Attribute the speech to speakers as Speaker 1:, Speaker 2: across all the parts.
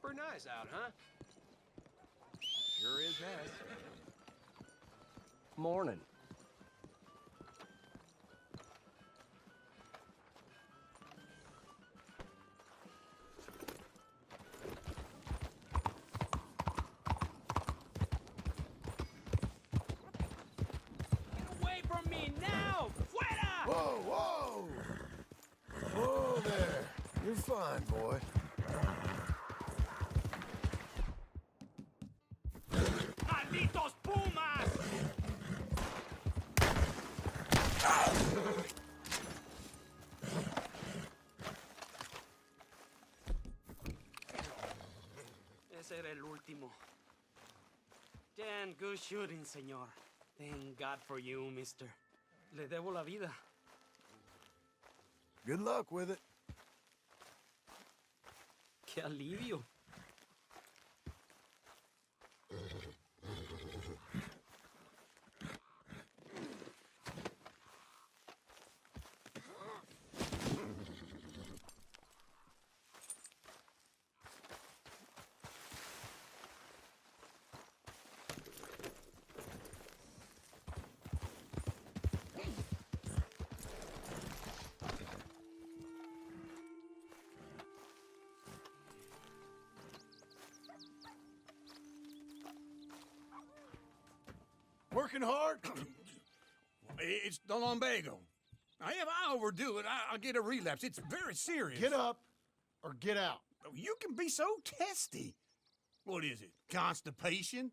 Speaker 1: Proper nice out, huh?
Speaker 2: Sure is nice.
Speaker 3: Morning.
Speaker 1: Get away from me now! Fuera!
Speaker 4: Whoa, whoa! Whoa there. You're fine, boy.
Speaker 1: ¡Malditos pumas! Ese era el último. Damn good shooting, señor. Thank God for you, mister. Le debo la vida.
Speaker 4: Good luck with it.
Speaker 1: ¡Qué alivio!
Speaker 4: Working hard?
Speaker 5: It's the lumbago. If I overdo it, I'll get a relapse. It's very serious.
Speaker 4: Get up or get out.
Speaker 5: You can be so testy. What is it, constipation?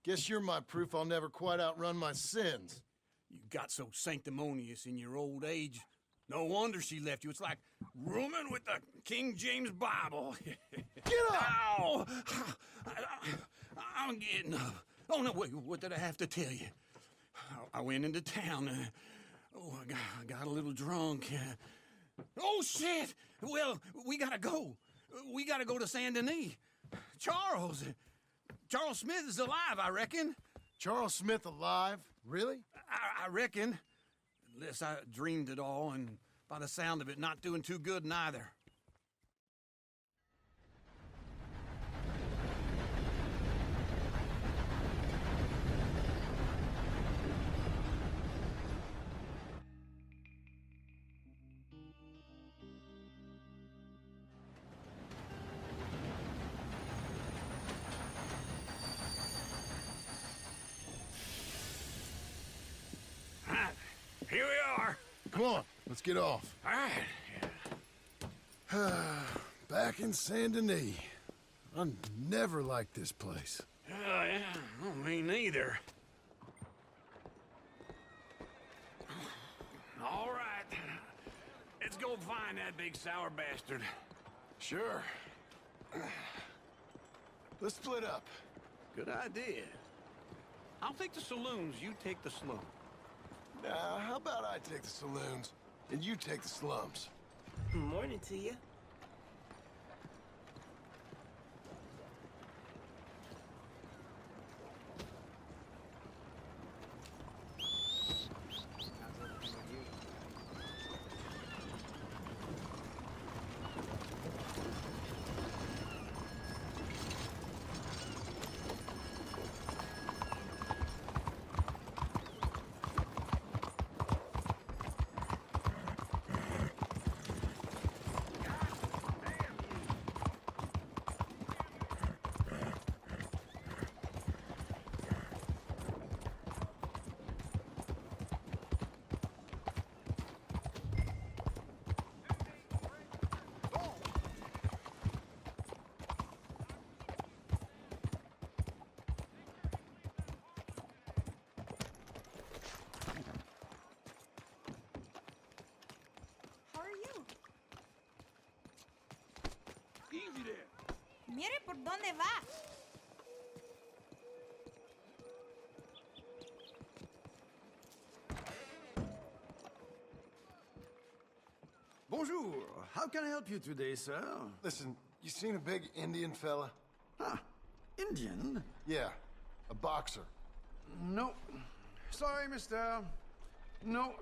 Speaker 4: Guess you're my proof I'll never quite outrun my sins.
Speaker 5: You got so sanctimonious in your old age. No wonder she left you. It's like rooming with the King James Bible.
Speaker 4: Get up!
Speaker 5: Ow! I'm getting up. Oh, no, wait, what did I have to tell you? I went into town. I got a little drunk. Oh, shit! Well, we gotta go. We gotta go to Saint Denis. Charles Smith is alive, I reckon.
Speaker 4: Charles Smith alive? Really?
Speaker 5: I reckon. Unless I dreamed it all, and by the sound of it, not doing too good neither. Here we are.
Speaker 4: Come on, let's get off.
Speaker 5: All right.
Speaker 4: Back in Saint Denis. I never liked this place.
Speaker 5: Yeah, me neither. All right. Let's go find that big sour bastard.
Speaker 4: Sure. Let's split up.
Speaker 5: Good idea. I'll take the saloons, you take the slum.
Speaker 4: Now, how about I take the saloons and you take the slums?
Speaker 3: Morning to you.
Speaker 5: Easy there.
Speaker 6: Mire por dónde va.
Speaker 7: Bonjour. How can I help you today, sir?
Speaker 4: Listen, you seen a big Indian fella?
Speaker 7: Ah, Indian?
Speaker 4: Yeah, a boxer.
Speaker 7: No. Sorry, mister. No.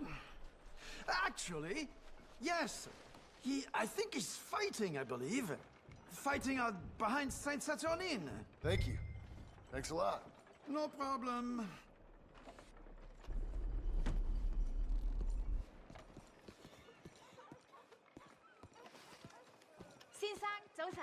Speaker 7: Actually, yes. I think he's fighting, I believe. fighting out behind Saint Saturnine.
Speaker 4: Thank you. Thanks a lot.
Speaker 7: No problem.
Speaker 6: 先生，早晨。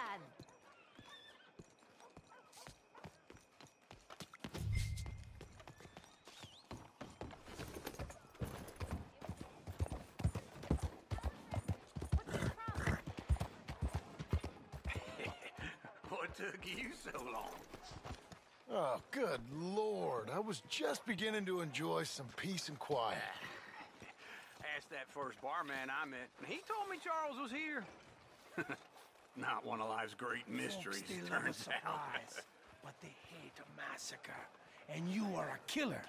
Speaker 5: What took you so long?
Speaker 4: Oh, good Lord. I was just beginning to enjoy some peace and quiet.
Speaker 5: Asked that first barman I met, and he told me Charles was here. Not one of life's great mysteries,
Speaker 3: Folks, they love a
Speaker 5: turns out.
Speaker 3: surprise, but they hate a massacre. And you are a killer.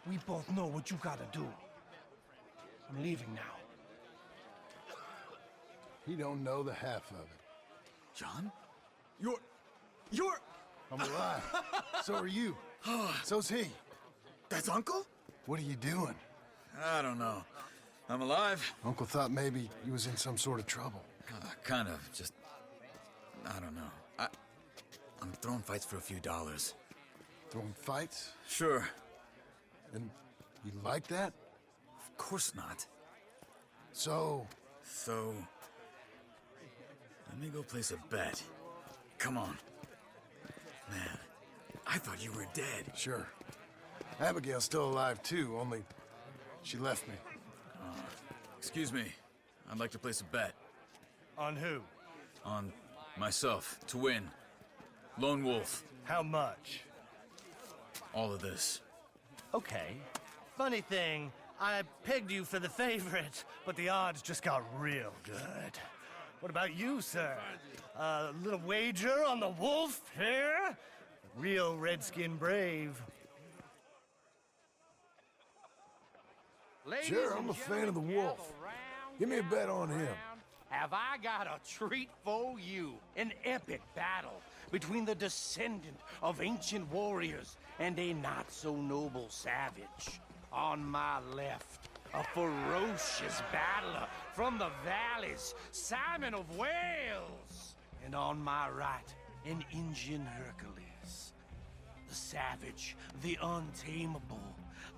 Speaker 3: We both know what you gotta do. I'm leaving now.
Speaker 4: He don't know the half of it.
Speaker 5: John?
Speaker 2: You're...
Speaker 4: I'm alive. So are you. So's he.
Speaker 2: That's Uncle?
Speaker 4: What are you doing?
Speaker 2: I don't know. I'm alive.
Speaker 4: Uncle thought maybe you was in some sort of trouble.
Speaker 2: Kind of, just... I don't know. I'm throwing fights for a few dollars.
Speaker 4: Throwing fights?
Speaker 2: Sure.
Speaker 4: And you like that?
Speaker 2: Of course not.
Speaker 4: So,
Speaker 2: So... let me go place a bet. Come on. Man, I thought you were dead.
Speaker 4: sure. Abigail's still alive too, only she left me.
Speaker 2: Excuse me. I'd like to place a bet.
Speaker 3: On who?
Speaker 2: On myself, to win. Lone Wolf.
Speaker 3: How much?
Speaker 2: All of this.
Speaker 3: Okay. Funny thing, I pegged you for the favorite, but the odds just got real good. What about you, sir? A little wager on the wolf here? Real redskin brave.
Speaker 4: Sure, I'm a fan of the wolf. Give me a bet on him.
Speaker 3: Have I got a treat for you? An epic battle between the descendant of ancient warriors and a not-so-noble savage. On my left, a ferocious battler from the valleys, Simon of Wales. And on my right, an Indian Hercules. The savage, the untamable,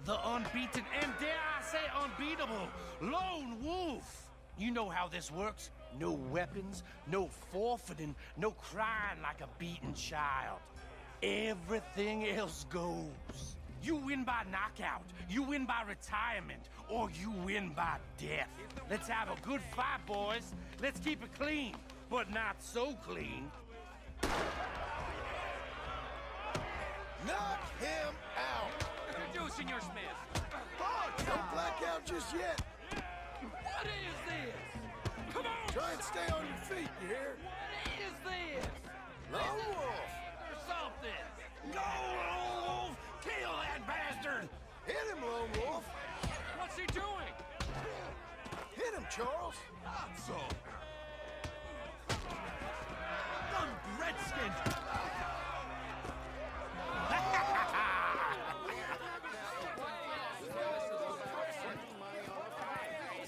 Speaker 3: the unbeaten, and dare I say unbeatable, Lone Wolf. You know how this works. No weapons, no forfeiting, no crying like a beaten child. Everything else goes. You win by knockout, you win by retirement, or you win by death. Let's have a good fight, boys. Let's keep it clean, but not so clean.
Speaker 4: Knock him out!
Speaker 1: Introducing your Smith.
Speaker 4: Don't black out just yet.
Speaker 1: What is this? Come on!
Speaker 4: Try and stay on your feet, you hear?
Speaker 1: What is this?
Speaker 4: Lone Wolf!
Speaker 1: Or something.
Speaker 5: Go, Lone Wolf! Kill that bastard!
Speaker 4: Hit him, Lone Wolf!
Speaker 1: What's he doing?
Speaker 4: Hit him, Charles!
Speaker 5: So.
Speaker 3: Redskins!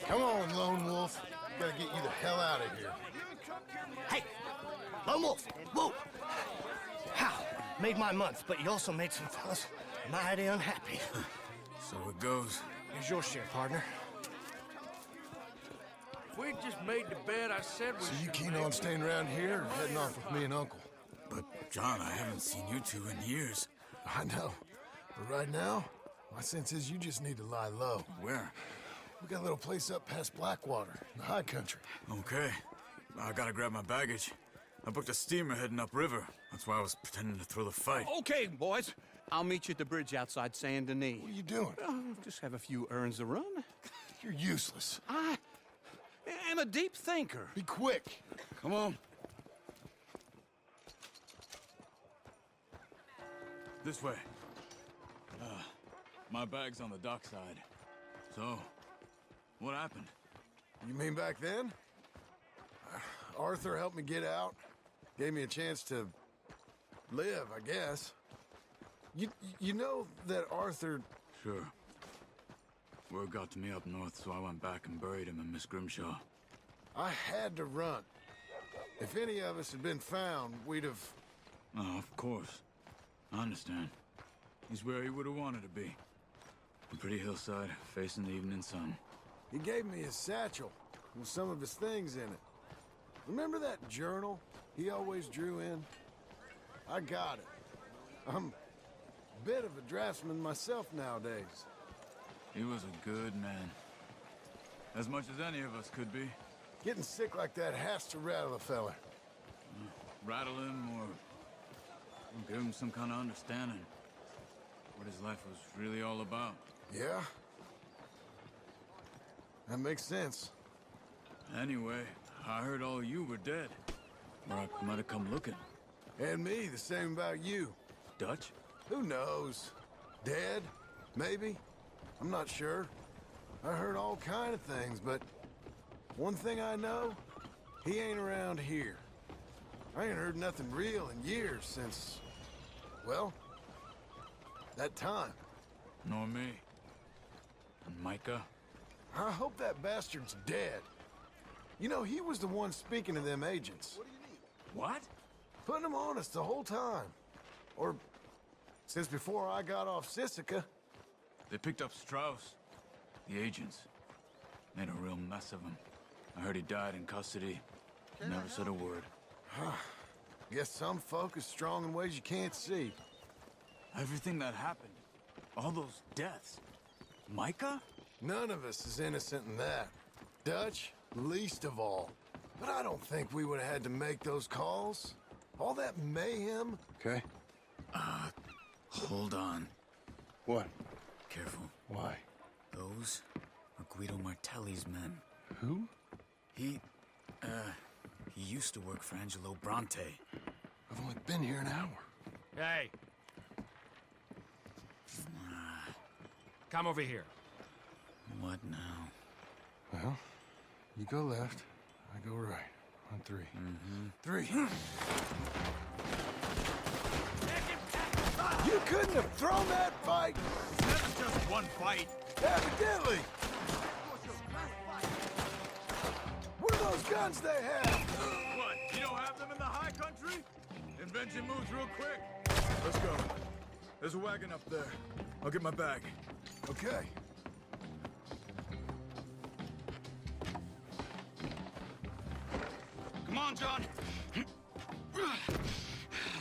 Speaker 4: Come on, Lone Wolf. Gotta get you the hell out of here.
Speaker 3: Hey! Lone Wolf! Whoa! How? Made my month, but you also made some fellas mighty unhappy.
Speaker 2: So it goes.
Speaker 3: Here's your share, partner.
Speaker 1: We just made the bet I said we
Speaker 4: So you keen on staying around here or heading off with me and Uncle?
Speaker 2: But, John, I haven't seen you two in years.
Speaker 4: I know. But right now, my sense is you just need to lie low.
Speaker 2: Where?
Speaker 4: We got a little place up past Blackwater, in the high country.
Speaker 2: Okay. I gotta grab my baggage. I booked a steamer heading upriver. That's why I was pretending to throw the fight.
Speaker 5: Okay, boys. I'll meet you at the bridge outside Saint Denis.
Speaker 4: What are you doing?
Speaker 5: Just have a few errands to run.
Speaker 4: You're useless.
Speaker 5: I am a deep thinker.
Speaker 4: Be quick.
Speaker 2: Come on. This way. My bag's on the dockside. So, what happened?
Speaker 4: You mean back then? Arthur helped me get out. Gave me a chance to live, I guess. You know that Arthur...
Speaker 2: Sure. Word got to me up north, so I went back and buried him in Miss Grimshaw.
Speaker 4: I had to run. If any of us had been found, we'd have...
Speaker 2: Oh, of course. I understand. He's where he would have wanted to be. A pretty hillside, facing the evening sun.
Speaker 4: He gave me his satchel with some of his things in it. Remember that journal he always drew in? I got it. I'm a bit of a draftsman myself nowadays.
Speaker 2: He was a good man. As much as any of us could be.
Speaker 4: Getting sick like that has to rattle a fella.
Speaker 2: Rattle him or give him some kind of understanding. What his life was really all about.
Speaker 4: Yeah? That makes sense.
Speaker 2: Anyway, I heard all you were dead. Or I might have come looking.
Speaker 4: And me, the same about you.
Speaker 2: Dutch?
Speaker 4: Who knows? Dead? Maybe? I'm not sure. I heard all kind of things, but one thing I know, he ain't around here. I ain't heard nothing real in years since, well, that time.
Speaker 2: Nor me. And Micah?
Speaker 4: I hope that bastard's dead. You know, he was the one speaking to them agents.
Speaker 2: What?
Speaker 4: Putting them on us the whole time. Or since before I got off Sisika.
Speaker 2: They picked up Strauss. The agents. Made a real mess of him. I heard he died in custody. Never said a word.
Speaker 4: Guess some folk is strong in ways you can't see.
Speaker 2: Everything that happened. All those deaths. Micah?
Speaker 4: None of us is innocent in that. Dutch, least of all. But I don't think we would have had to make those calls. All that mayhem.
Speaker 3: Okay.
Speaker 2: Hold on.
Speaker 3: What?
Speaker 2: Careful.
Speaker 3: Why?
Speaker 2: Those are Guido Martelli's men.
Speaker 3: Who?
Speaker 2: He used to work for Angelo Bronte.
Speaker 3: I've only been here an hour.
Speaker 8: Hey. Come over here.
Speaker 2: What now?
Speaker 3: Well, you go left, I go right. On three.
Speaker 4: Three. You couldn't have thrown that fight!
Speaker 5: That's just one fight.
Speaker 4: Evidently! What are those guns they have?
Speaker 2: What? You don't have them in the high country? Invention moves real quick. Let's go. There's a wagon up there. I'll get my bag.
Speaker 4: Okay.
Speaker 5: Come on, John.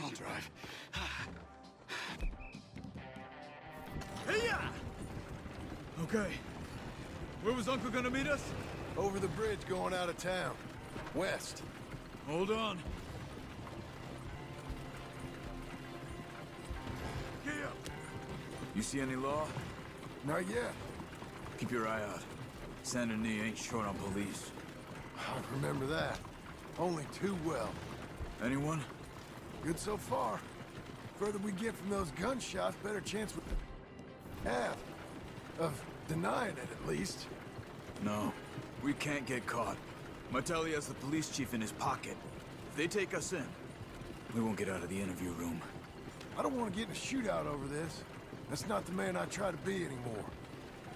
Speaker 5: I'll drive.
Speaker 2: Hey-ya! Okay. Where was Uncle gonna meet us?
Speaker 4: Over the bridge going out of town. West.
Speaker 2: Hold on. Get up. You see any law?
Speaker 4: Not yet.
Speaker 2: Keep your eye out. Saint Denis ain't short on police.
Speaker 4: I remember that. Only too well.
Speaker 2: Anyone?
Speaker 4: Good so far. Further we get from those gunshots, better chance we have of denying it, at least.
Speaker 2: No. We can't get caught. Martelli has the police chief in his pocket. If they take us in, we won't get out of the interview room.
Speaker 4: I don't want to get in a shootout over this. That's not the man I try to be anymore.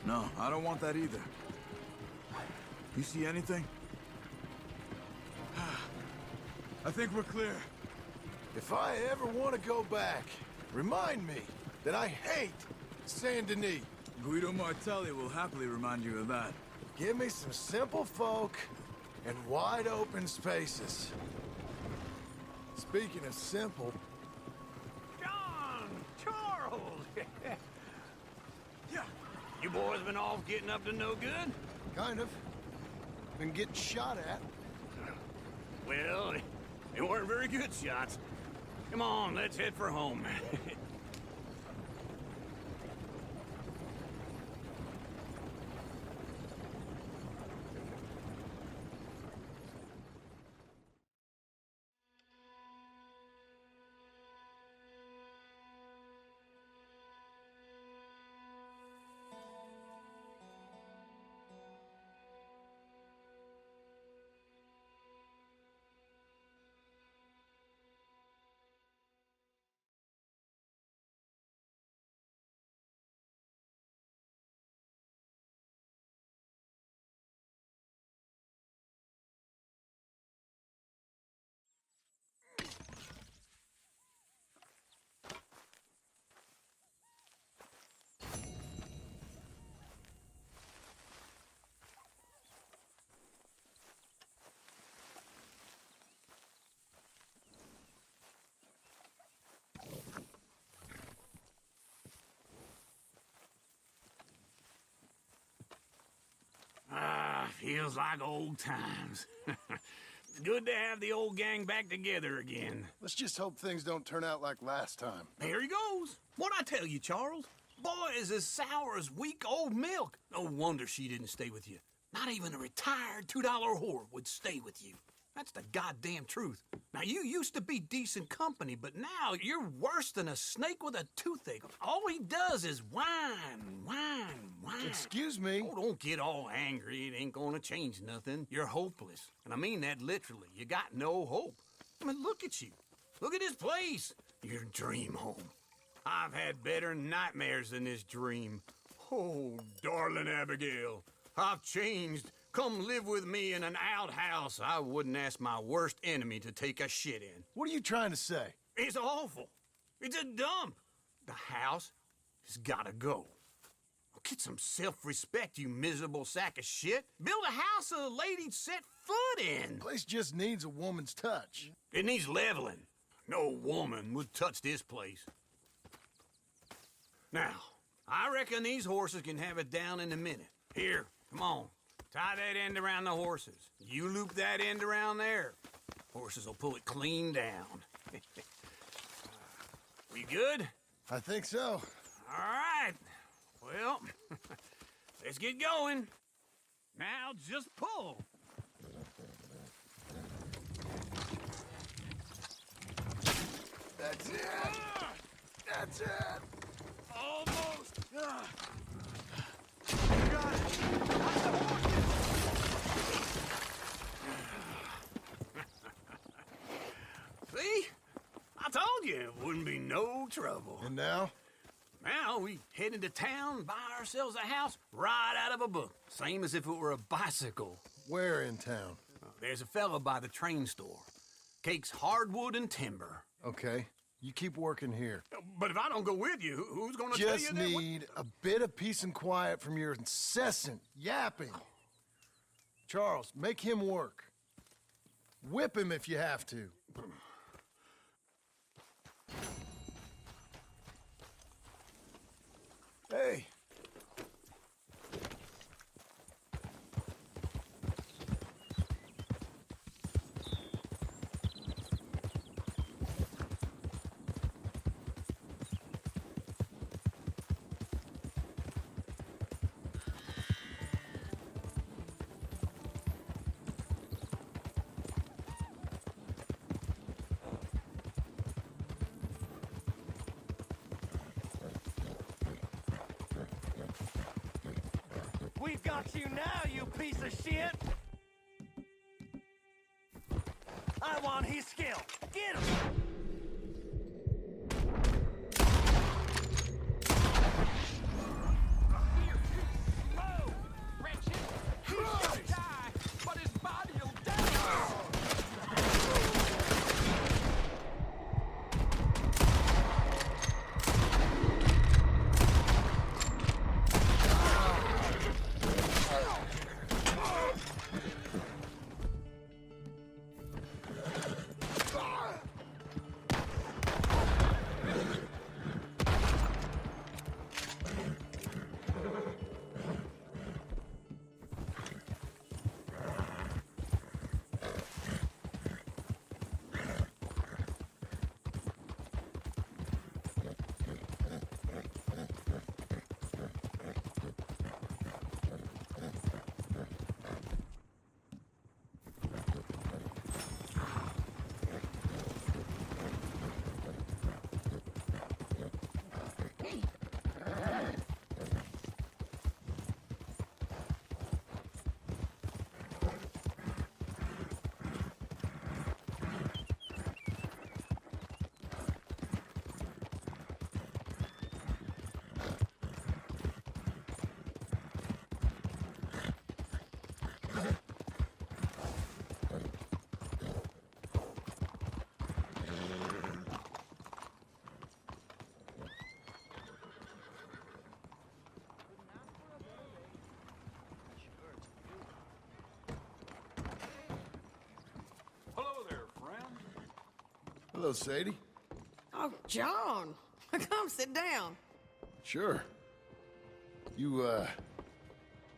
Speaker 2: No, I don't want that either. You see anything? I think we're clear.
Speaker 4: If I ever want to go back, remind me that I hate Saint Denis.
Speaker 2: Guido Martelli will happily remind you of that.
Speaker 4: Give me some simple folk and wide open spaces. Speaking of simple,
Speaker 1: John! Charles! Yeah. You boys been off getting up to no good?
Speaker 4: kind of. Been getting shot at.
Speaker 1: Well, they weren't very good shots. Come on, let's head for home.
Speaker 5: Feels like old times. It's good to have the old gang back together again.
Speaker 4: Let's just hope things don't turn out like last time.
Speaker 5: There he goes. What'd I tell you, Charles? Boy is as sour as weak old milk. No wonder she didn't stay with you. Not even a retired $2 whore would stay with you. That's the goddamn truth. Now, you used to be decent company, but now you're worse than a snake with a toothache. All he does is whine, whine, whine.
Speaker 4: Excuse me?
Speaker 5: Oh, don't get all angry. It ain't gonna change nothing. You're hopeless. And I mean that literally. You got no hope. I mean, look at you. Look at this place. Your dream home. I've had better nightmares than this dream. Oh, darling Abigail, I've changed. Come live with me in an outhouse I wouldn't ask my worst enemy to take a shit in.
Speaker 4: What are you trying to say?
Speaker 5: It's awful. It's a dump. The house has gotta go. Get some self-respect, you miserable sack of shit. Build a house a lady'd set foot in.
Speaker 4: The place just needs a woman's touch.
Speaker 5: It needs leveling. No woman would touch this place. Now, I reckon these horses can have it down in a minute. Here, come on. Tie that end around the horses. You loop that end around there. Horses will pull it clean down. We good?
Speaker 4: I think so.
Speaker 5: All right. Well, let's get going. Now just pull.
Speaker 4: That's it. That's it.
Speaker 5: Almost.
Speaker 7: Got it. Watch the horses.
Speaker 5: See? I told you it wouldn't be no trouble.
Speaker 4: And now?
Speaker 5: Now we head into town, buy ourselves a house right out of a book. Same as if it were a bicycle.
Speaker 4: Where in town?
Speaker 5: There's a fella by the train store. Cakes hardwood and timber.
Speaker 4: Okay. You keep working here.
Speaker 5: But if I don't go with you, who's gonna tell you
Speaker 4: Just
Speaker 5: that?
Speaker 4: need a bit of peace and quiet from your incessant yapping. Charles, make him work. Whip him if you have to. Hey.
Speaker 3: We've got you now, you piece of shit! I want his skill. Get him!
Speaker 8: Whoa! Wretched! He shall die, but his body'll die!
Speaker 4: Hello, Sadie.
Speaker 9: Oh, John. Come sit down.
Speaker 4: Sure. You,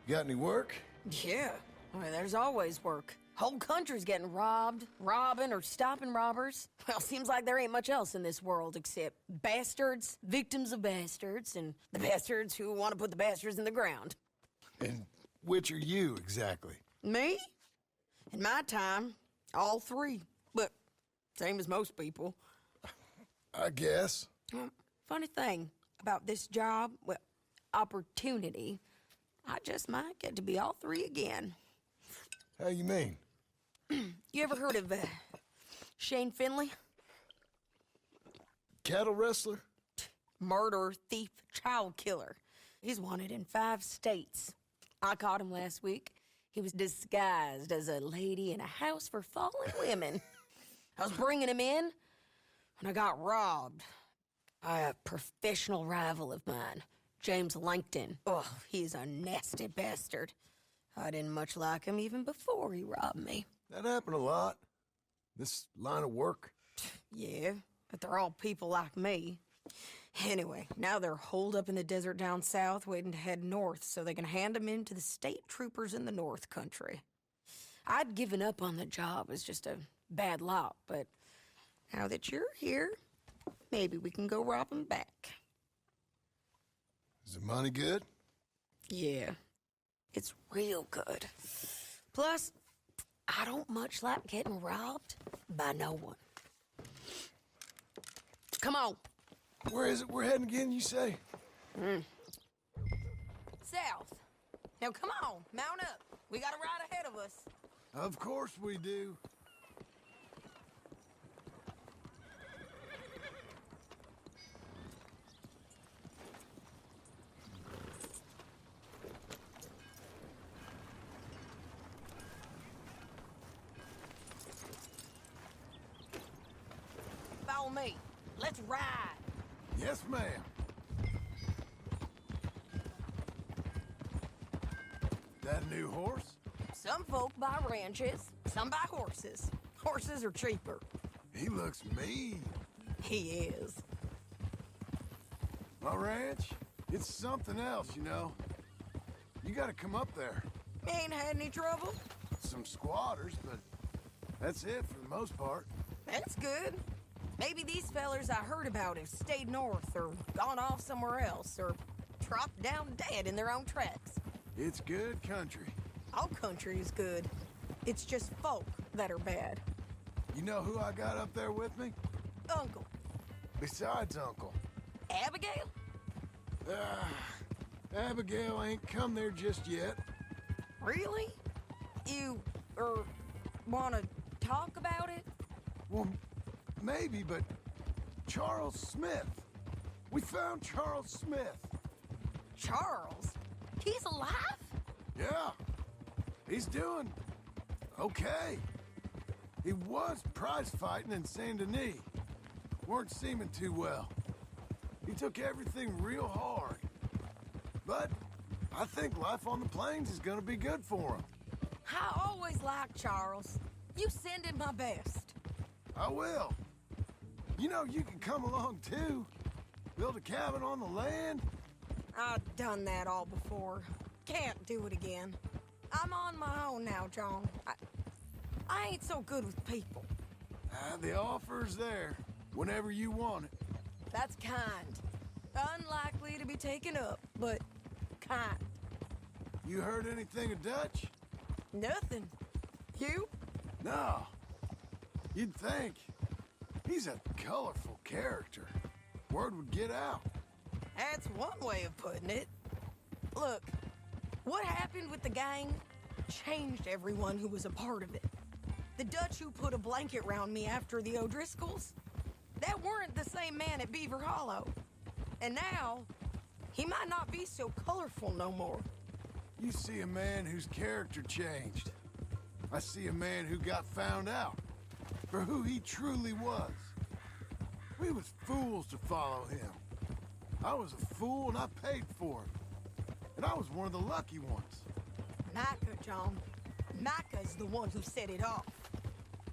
Speaker 4: got any work?
Speaker 9: Yeah. Well, there's always work. Whole country's getting robbed, robbing, or stopping robbers. Well, seems like there ain't much else in this world except bastards, victims of bastards, and the bastards who want to put the bastards in the ground.
Speaker 4: And which are you, exactly?
Speaker 9: Me? In my time, all three. But same as most people.
Speaker 4: I guess.
Speaker 9: Funny thing about this job, well, opportunity, I just might get to be all three again.
Speaker 4: How you mean?
Speaker 9: You ever heard of Shane Finley?
Speaker 4: Cattle wrestler?
Speaker 9: Murderer, thief, child killer. He's wanted in 5 states. I caught him last week. He was disguised as a lady in a house for fallen women. I was bringing him in, and I got robbed by a professional rival of mine, James Langton. Oh, he's a nasty bastard. I didn't much like him even before he robbed me.
Speaker 4: That happened a lot. This line of work.
Speaker 9: Yeah, but they're all people like me. Anyway, now they're holed up in the desert down south, waiting to head north so they can hand them in to the state troopers in the north country. I'd given up on the job as just a bad lot, but now that you're here, maybe we can go rob them back.
Speaker 4: Is the money good?
Speaker 9: Yeah, it's real good. Plus, I don't much like getting robbed by no one. Come on.
Speaker 4: Where is it we're heading again, you say?
Speaker 9: South. Now come on, mount up. We got a ride ahead of us.
Speaker 4: Of course we do.
Speaker 9: Follow me. Let's ride.
Speaker 4: Yes, ma'am. That a new horse?
Speaker 9: Some folk buy ranches, some buy horses. Horses are cheaper.
Speaker 4: He looks mean.
Speaker 9: He is.
Speaker 4: My ranch, it's something else, you know. You gotta come up there.
Speaker 9: Ain't had any trouble?
Speaker 4: Some squatters, but that's it for the most part.
Speaker 9: That's good. Maybe these fellers I heard about have stayed north or gone off somewhere else or dropped down dead in their own tracks.
Speaker 4: It's good country.
Speaker 9: All country is good. It's just folk that are bad.
Speaker 4: You know who I got up there with me?
Speaker 9: Uncle.
Speaker 4: Besides Uncle.
Speaker 9: Abigail?
Speaker 4: Abigail ain't come there just yet.
Speaker 9: Really? You, wanna talk about it?
Speaker 4: Well, maybe, but Charles Smith. We found Charles Smith.
Speaker 9: Charles? He's alive?
Speaker 4: Yeah. He's doing okay. He was prize fighting in Saint Denis. Weren't seeming too well. He took everything real hard. But I think life on the plains is gonna be good for him.
Speaker 9: I always liked Charles. You send him my best.
Speaker 4: I will. You know, you can come along too. Build a cabin on the land.
Speaker 9: I've done that all before. Can't do it again. I'm on my own now, John. I ain't so good with people.
Speaker 4: The offer's there, whenever you want it.
Speaker 9: That's kind. Unlikely to be taken up, but kind.
Speaker 4: You heard anything of Dutch?
Speaker 9: Nothing. You?
Speaker 4: No. You'd think. He's a colorful character. Word would get out.
Speaker 9: That's one way of putting it. Look, what happened with the gang changed everyone who was a part of it. The Dutch who put a blanket round me after the O'Driscolls, that weren't the same man at Beaver Hollow. And now, he might not be so colorful no more.
Speaker 4: You see a man whose character changed. I see a man who got found out for who he truly was. We was fools to follow him. I was a fool and I paid for it. And I was one of the lucky ones.
Speaker 9: Micah, John. Micah's the one who set it off.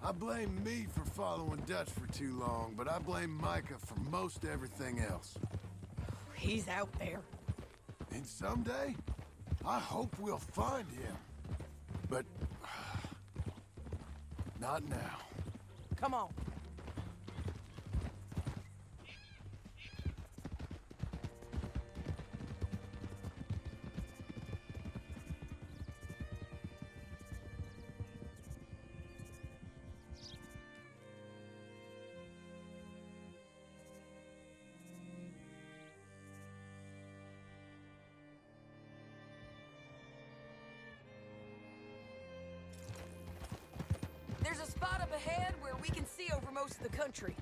Speaker 4: I blame me for following Dutch for too long, but I blame Micah for most everything else.
Speaker 9: He's out there.
Speaker 4: And someday, I hope we'll find him. But... not now.
Speaker 10: Come on.
Speaker 9: There's a spot up ahead where we can see over most of the country.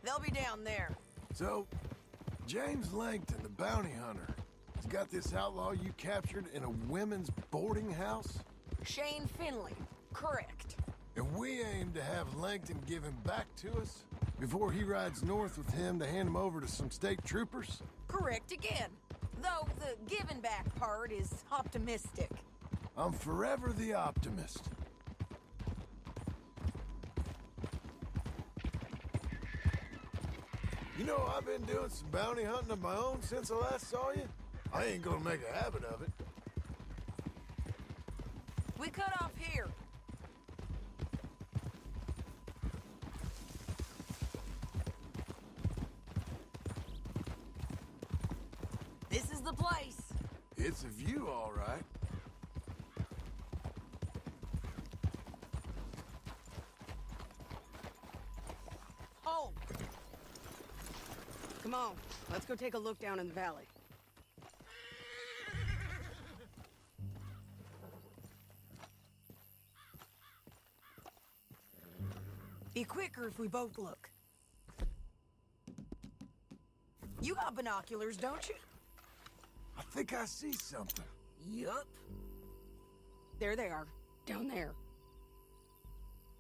Speaker 9: They'll be down there.
Speaker 4: So, James Langton, the bounty hunter, has got this outlaw you captured in a women's boarding house?
Speaker 9: Shane Finley. Correct.
Speaker 4: And we aim to have Langton give him back to us before he rides north with him to hand him over to some state troopers?
Speaker 9: Correct again. Though the giving back part is optimistic.
Speaker 4: I'm forever the optimist. You know, I've been doing some bounty hunting of my own since I last saw you. I ain't gonna make a habit of it.
Speaker 9: We cut off here. This is the place.
Speaker 4: It's a view, all right.
Speaker 9: Hold. Come on, let's go take a look down in the valley. Be quicker if we both look. You got binoculars, don't you?
Speaker 4: I think I see something.
Speaker 9: Yup. There they are, down there.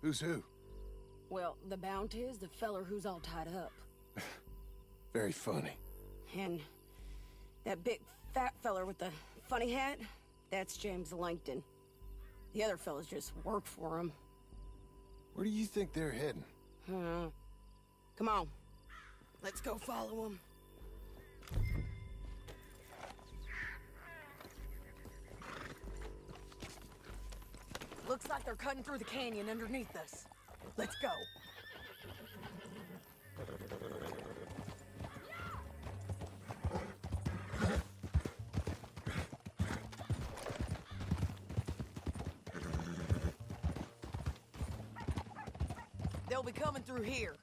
Speaker 4: Who's who?
Speaker 9: Well, the bounty is the feller who's all tied up.
Speaker 4: Very funny.
Speaker 9: And that big fat feller with the funny hat, that's James Langton. The other fellas just work for him.
Speaker 4: Where do you think they're heading?
Speaker 9: Come on. Let's go follow them. Looks like they're cutting through the canyon underneath us. Let's go. They'll be coming through here.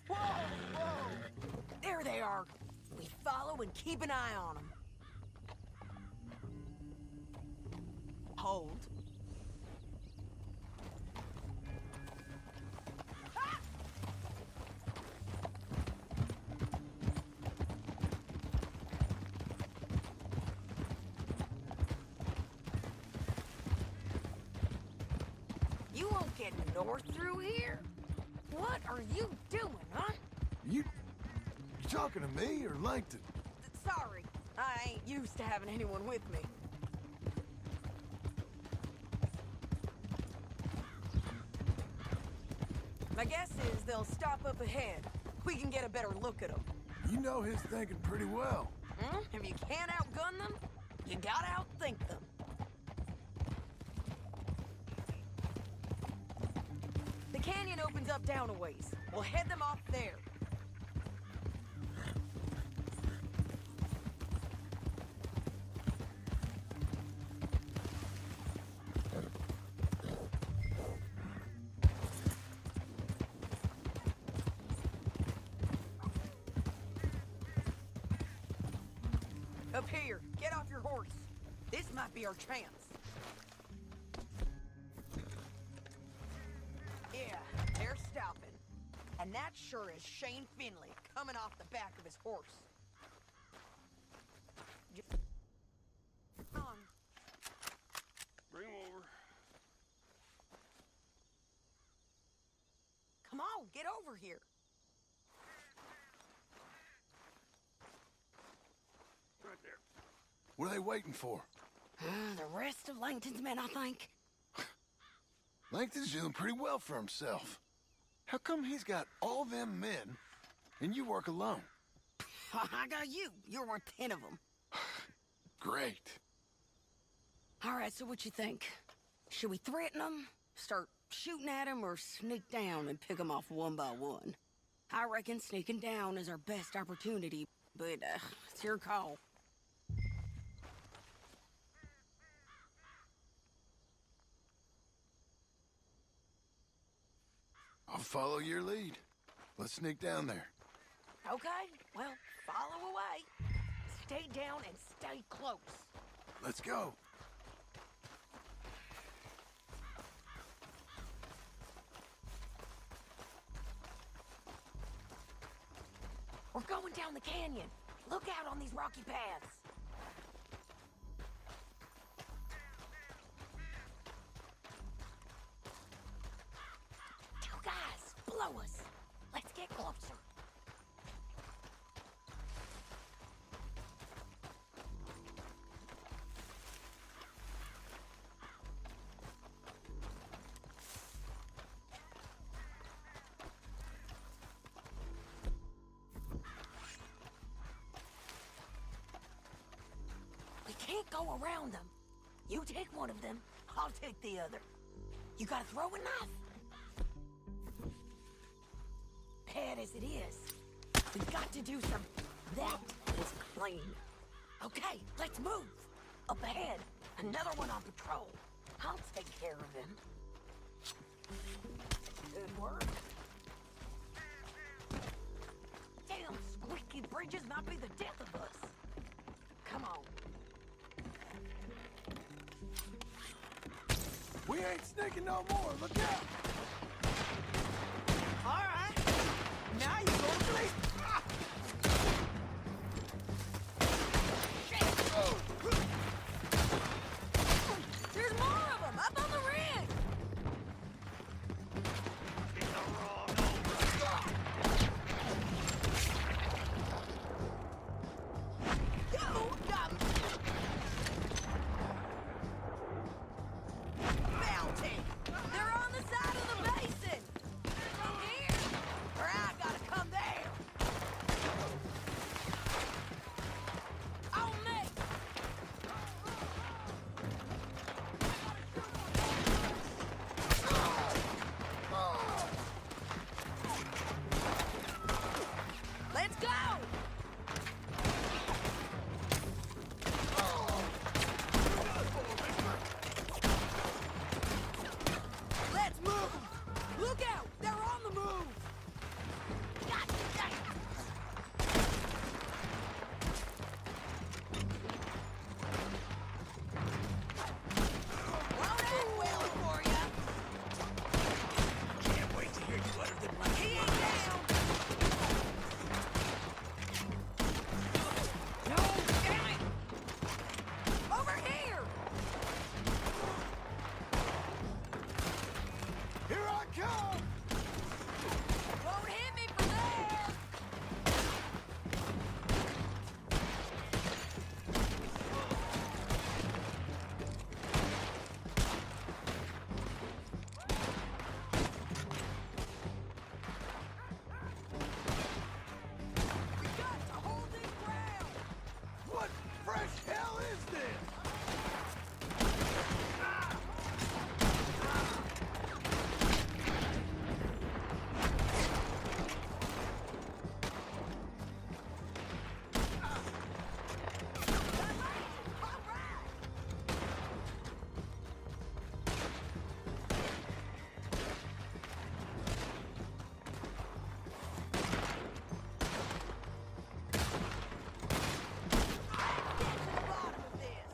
Speaker 9: Whoa! There they are. We follow and keep an eye on them. Hold. You won't get north through here? What are you doing, huh?
Speaker 4: You talking to me or Langton?
Speaker 9: Sorry, I ain't used to having anyone with me. My guess is they'll stop up ahead. We can get a better look at them.
Speaker 4: You know his thinking pretty well.
Speaker 9: If you can't outgun them, you gotta outthink them. The canyon opens up down a ways. We'll head them off there. Up here, get off your horse. This might be our chance. Yeah, they're stopping. And that sure is Shane Finley coming off the back of his horse. Come on.
Speaker 3: Bring him over.
Speaker 9: Come on, get over here.
Speaker 3: Right there.
Speaker 4: What are they waiting for?
Speaker 9: The rest of Langton's men, I think.
Speaker 4: Langton's doing pretty well for himself. How come he's got all them men, and you work alone?
Speaker 9: I got you. You're worth 10 of them.
Speaker 4: Great.
Speaker 9: All right, so what you think? Should we threaten them, start shooting at them, or sneak down and pick them off one by one? I reckon sneaking down is our best opportunity, but it's your call.
Speaker 4: I'll follow your lead. Let's sneak down there.
Speaker 9: Okay, well, follow away. Stay down and stay close.
Speaker 4: Let's go.
Speaker 9: We're going down the canyon. Look out on these rocky paths. Two guys below us. Let's get closer. Can't go around them. You take one of them, I'll take the other. You gotta throw a knife. Bad as it is, we've got to do some. That is clean. Okay, let's move. Up ahead, another one on patrol. I'll take care of him. Good work. Damn squeaky bridges might be the death of us. Come on.
Speaker 4: We ain't sneaking no more. Look out!
Speaker 7: All right. Now you're going to sleep.
Speaker 9: There's more of them up on the ridge. You got me. Mountain. They're on the side of the basin. From here, or I gotta come there. On me. Let's go! Let's move! Look out! They're on the move! God damn! Won't end well for ya!
Speaker 2: Can't wait to hear you utter them like
Speaker 9: He ain't down! No, damn it! Over here!
Speaker 4: Here I come!
Speaker 9: Won't hit me from there! We got to hold this ground!
Speaker 4: What fresh hell is this?
Speaker 9: All right! Get to the bottom of this!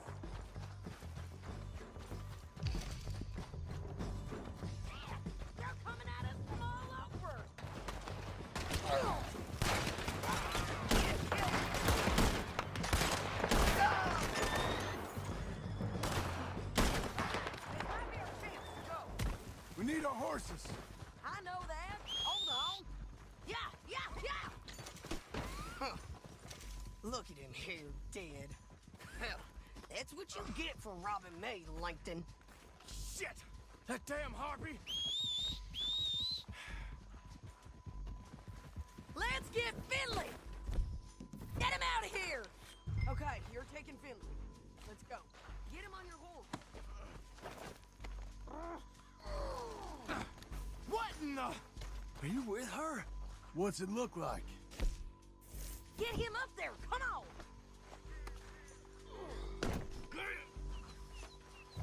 Speaker 9: They're coming at us from all over! This might be our chance to go.
Speaker 4: We need our horses.
Speaker 9: I know that. Hold on. Yeah, yeah, yeah! Huh. Look at him here, dead. Hell, that's what you get for robbing me, Langton.
Speaker 2: shit!
Speaker 3: That damn harpy!
Speaker 9: Let's get Finley! Get him out of here! Okay, you're taking Finley. Let's go. Get him on your horse.
Speaker 3: What in the...
Speaker 4: Are you with her? What's it look like?
Speaker 9: Get him up there! Come on!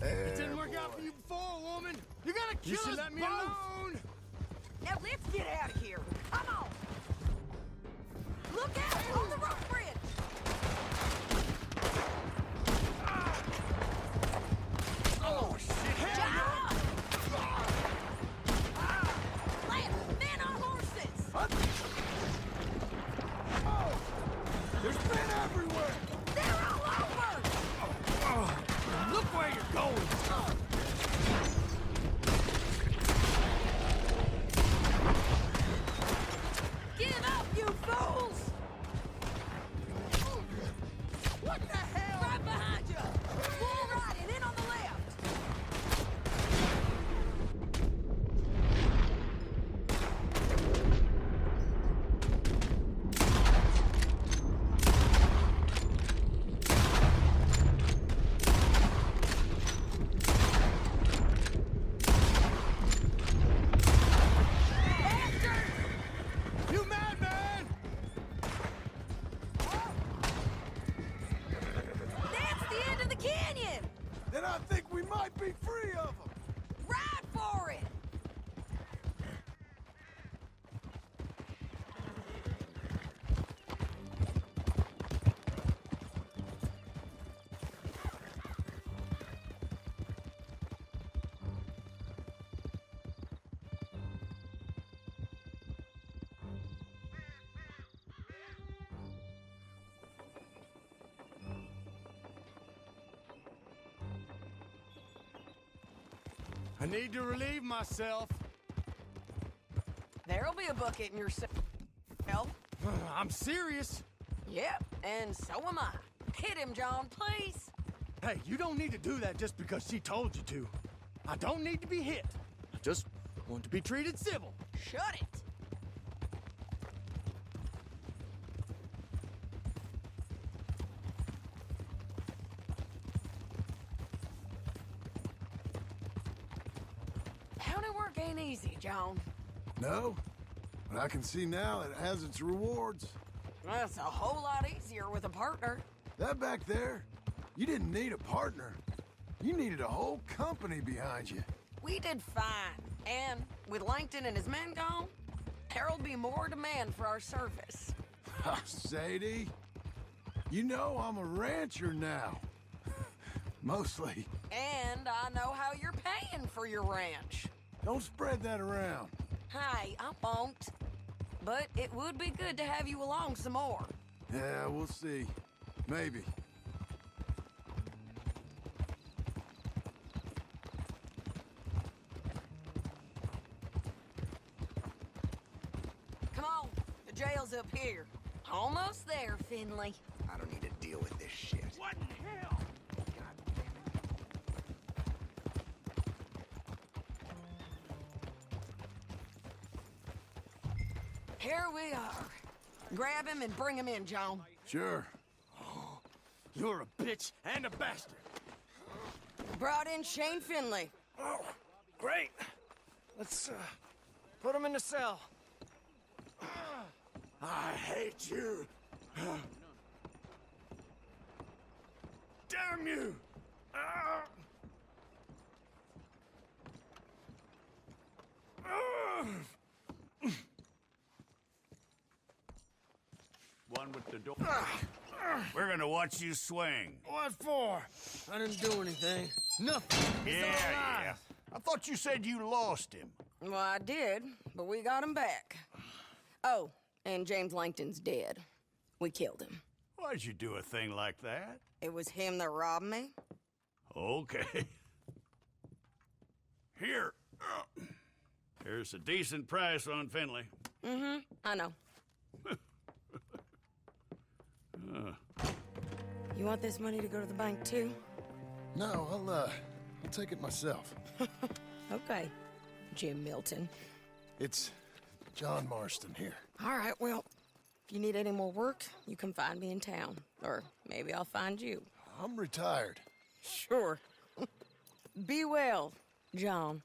Speaker 3: It didn't work out for you before, woman! You're gonna kill us
Speaker 5: let me
Speaker 3: both!
Speaker 5: alone!
Speaker 9: Now let's get out of here! Come on! Look out! On the rope bridge!
Speaker 3: Oh, shit!
Speaker 9: John! Land! Men on horses!
Speaker 4: There's men everywhere!
Speaker 9: They're all over!
Speaker 3: Look where you're going!
Speaker 9: Give up, you fools!
Speaker 3: What the hell?
Speaker 9: Right behind you! Full right and in on the left!
Speaker 3: You madman!
Speaker 9: That's the end of the canyon!
Speaker 4: Then I think we might be free of them!
Speaker 9: Ride for it!
Speaker 3: I need to relieve myself.
Speaker 9: There'll be a bucket in your cell.
Speaker 3: I'm serious.
Speaker 9: Yep, and so am I. Hit him, John, please.
Speaker 3: Hey, you don't need to do that just because she told you to. I don't need to be hit. I just want to be treated civil.
Speaker 9: Shut it. County work ain't easy, John.
Speaker 4: No? But I can see now it has its rewards.
Speaker 9: That's a whole lot easier with a partner.
Speaker 4: That back there, you didn't need a partner. You needed a whole company behind you.
Speaker 9: We did fine. And with Langton and his men gone, there'll be more demand for our service.
Speaker 4: Sadie, you know I'm a rancher now. Mostly.
Speaker 9: And I know how you're paying for your ranch.
Speaker 4: Don't spread that around.
Speaker 9: Hey, I won't. But it would be good to have you along some more.
Speaker 4: Yeah, we'll see. Maybe.
Speaker 9: Come on, the jail's up here. Almost there, Finley.
Speaker 2: I don't need to deal with this shit.
Speaker 3: What in hell?
Speaker 9: Here we are. Grab him and bring him in, John.
Speaker 4: Sure.
Speaker 3: You're a bitch and a bastard.
Speaker 9: Brought in Shane Finley.
Speaker 3: Oh, great. Let's put him in the cell. I hate you. Damn you.
Speaker 5: One with the door. We're gonna watch you swing.
Speaker 3: What for? I didn't do anything. Nothing. He's all alive.
Speaker 5: I thought you said you lost him.
Speaker 9: Well, I did, but we got him back. Oh, and James Langton's dead. We killed him.
Speaker 5: Why'd you do a thing like that?
Speaker 9: It was him that robbed me.
Speaker 5: Okay. Here. Here's a decent price on Finley.
Speaker 9: Mm-hmm, I know. You want this money to go to the bank, too?
Speaker 4: No, I'll take it myself.
Speaker 9: Okay, Jim Milton.
Speaker 4: It's John Marston here.
Speaker 9: All right, well, if you need any more work, you can find me in town. Or maybe I'll find you.
Speaker 4: I'm retired.
Speaker 9: Sure. Be well, John.